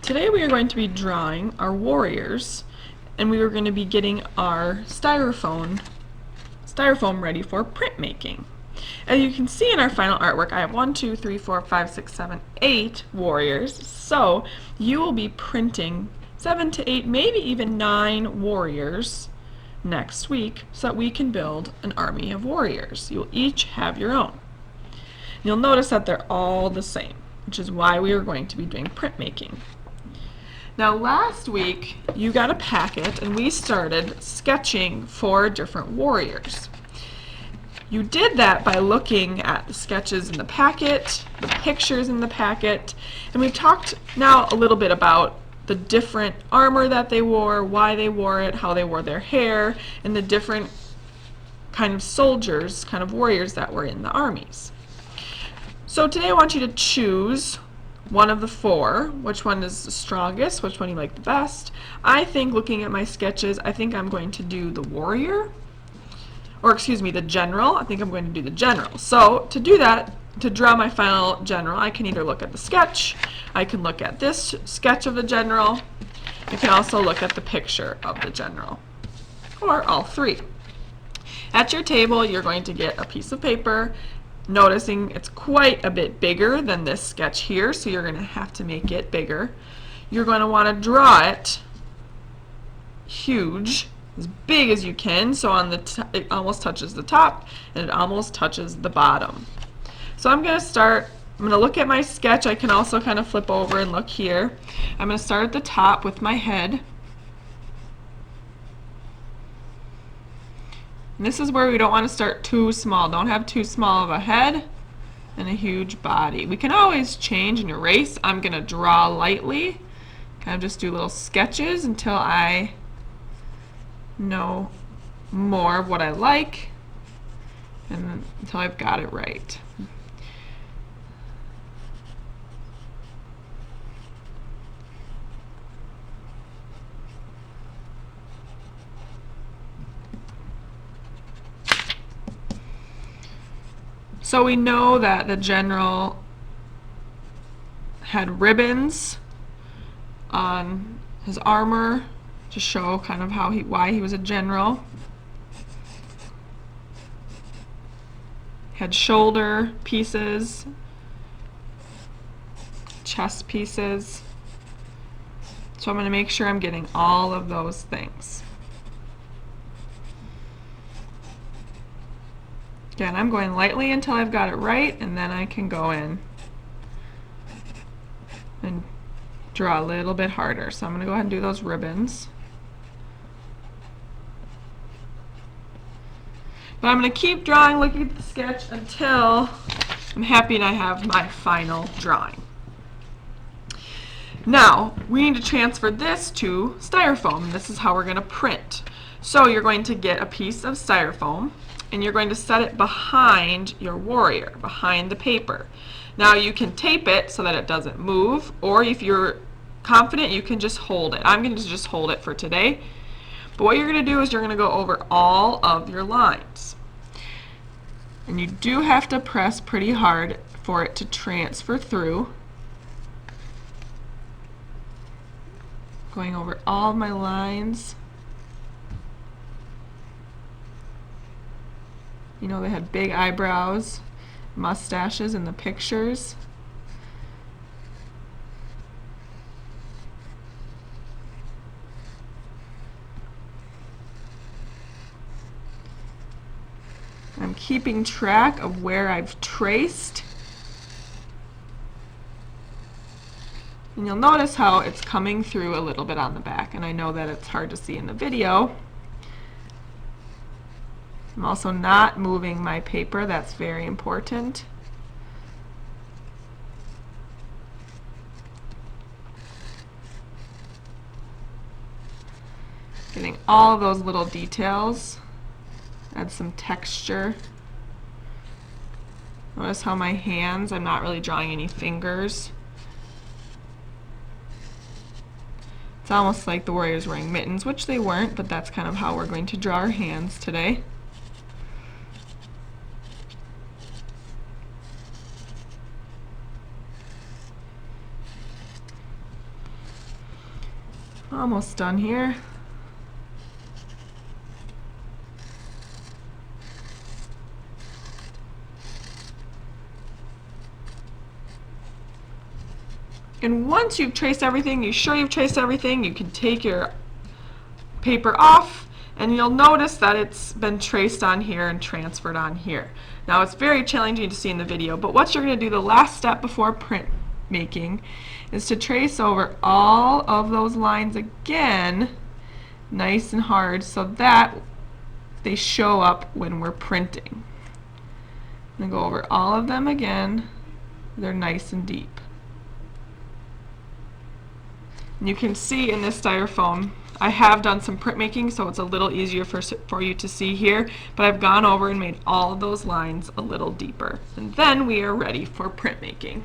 Today we are going to be drawing our warriors, and we are going to be getting our styrofoam ready for printmaking. As you can see in our final artwork, I have 1, 2, 3, 4, 5, 6, 7, 8 warriors, so you will be printing 7 to 8, maybe even 9 warriors next week so that we can build an army of warriors. You'll each have your own. You'll notice that they're all the same, which is why we are going to be doing printmaking. Now last week you got a packet and we started sketching 4 different warriors. You did that by looking at the sketches in the packet, the pictures in the packet, and we've talked now a little bit about the different armor that they wore, why they wore it, how they wore their hair, and the different kind of soldiers, kind of warriors that were in the armies. So today I want you to choose one of the 4, which one is the strongest, which one you like the best. I think, looking at my sketches, I think I'm going to do the warrior, or excuse me, the general. I think I'm going to do the general. So to do that, to draw my final general, I can either look at the sketch, I can look at this sketch of the general, I can also look at the picture of the general, or all 3. At your table, you're going to get a piece of paper. Noticing it's quite a bit bigger than this sketch here, so you're going to have to make it bigger. You're going to want to draw it huge, as big as you can, so on the it almost touches the top and it almost touches the bottom. So I'm going to look at my sketch. I can also kind of flip over and look here. I'm going to start at the top with my head. And this is where we don't want to start too small. Don't have too small of a head and a huge body. We can always change and erase. I'm going to draw lightly, kind of just do little sketches until I know more of what I like and until I've got it right. So we know that the general had ribbons on his armor to show kind of why he was a general. Had shoulder pieces, chest pieces. So I'm going to make sure I'm getting all of those things. Again, I'm going lightly until I've got it right, and then I can go in and draw a little bit harder. So I'm going to go ahead and do those ribbons. But I'm going to keep drawing, looking at the sketch until I'm happy and I have my final drawing. Now, we need to transfer this to styrofoam. This is how we're going to print. So you're going to get a piece of styrofoam, and you're going to set it behind your warrior, behind the paper. Now you can tape it so that it doesn't move, or if you're confident, you can just hold it. I'm going to just hold it for today. But what you're going to do is you're going to go over all of your lines. And you do have to press pretty hard for it to transfer through. Going over all of my lines. You know, they had big eyebrows, mustaches in the pictures. I'm keeping track of where I've traced. And you'll notice how it's coming through a little bit on the back, and I know that it's hard to see in the video. I'm also not moving my paper. That's very important. Getting all of those little details. Add some texture. Notice how my hands, I'm not really drawing any fingers. It's almost like the warriors wearing mittens, which they weren't, but that's kind of how we're going to draw our hands today. Almost done here. And once you've traced everything, you're sure you've traced everything, you can take your paper off and you'll notice that it's been traced on here and transferred on here. Now it's very challenging to see in the video, but what you're going to do the last step before print making is to trace over all of those lines again nice and hard so that they show up when we're printing. I'm going to go over all of them again. They're nice and deep. And you can see in this styrofoam, I have done some printmaking, so it's a little easier for you to see here, but I've gone over and made all of those lines a little deeper. And then we are ready for printmaking.